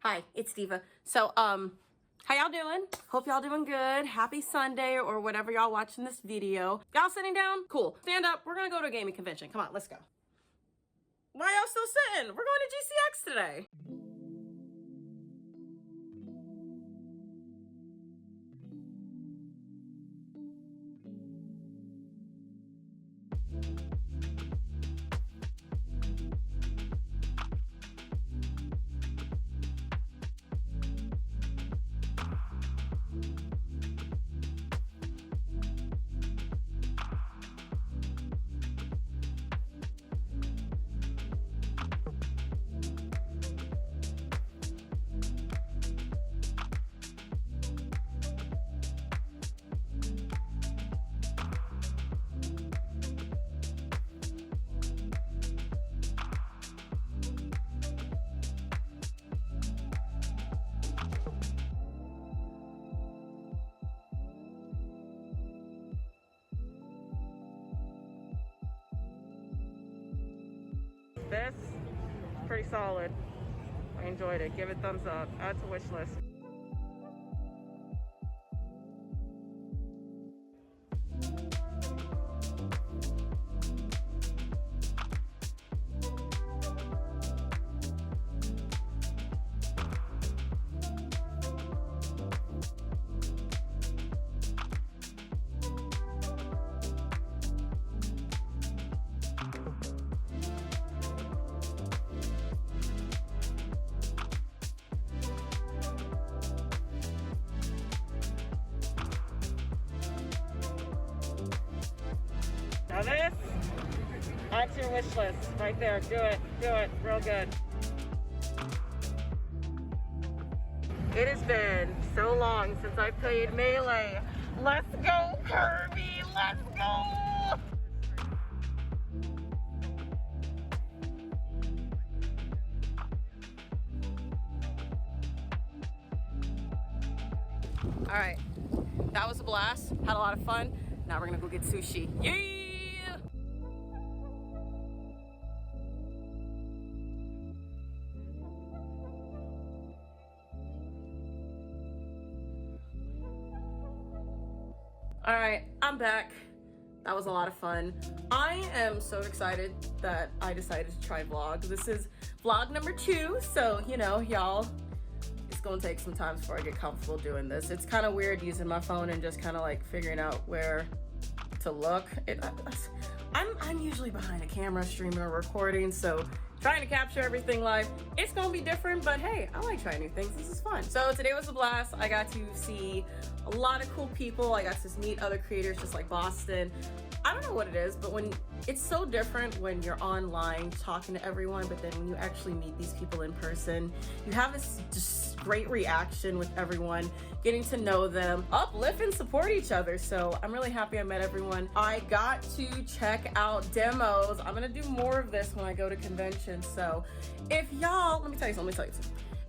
Hi, it's Diva. So, how y'all doing? Hope y'all doing good. Happy Sunday or whatever y'all watching this video. Y'all sitting down? Cool. Stand up. We're gonna go to a gaming convention. Come on, let's go. Why y'all still sitting? We're going to GCX today. This is pretty solid. I enjoyed it. Give it thumbs up. Add to wish list. Now this, add to your wish list. Right there, do it, real good. It has been so long since I played Melee. Let's go, Kirby, let's go! All right, that was a blast, had a lot of fun. Now we're gonna go get sushi. Yeah! All right, I'm back. That was a lot of fun. I am so excited that I decided to try vlog. This is vlog number 2, so you know, y'all, it's gonna take some time before I get comfortable doing this. It's kind of weird using my phone and just kind of like figuring out where to look. I'm usually behind a camera streaming or recording, so trying to capture everything live, it's gonna be different, but hey, I like trying new things. This is fun. So today was a blast. I got to see a lot of cool people. I got to meet other creators just like Boston. I don't know what it is, but when it's so different when you're online talking to everyone, but then when you actually meet these people in person, you have this just great reaction with everyone, getting to know them, uplift and support each other. So I'm really happy I met everyone. I got to check out demos. I'm gonna do more of this when I go to conventions. So if y'all, let me tell you something.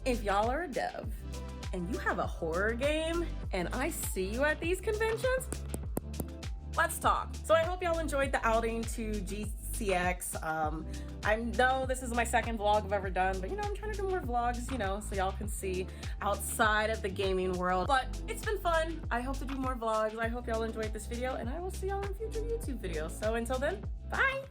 If y'all are a dev and you have a horror game and I see you at these conventions, let's talk. So I hope y'all enjoyed the outing to GCX. I know this is my second vlog I've ever done, but you know, I'm trying to do more vlogs, you know, so y'all can see outside of the gaming world. But it's been fun. I hope to do more vlogs. I hope y'all enjoyed this video, and I will see y'all in future YouTube videos. So until then, bye.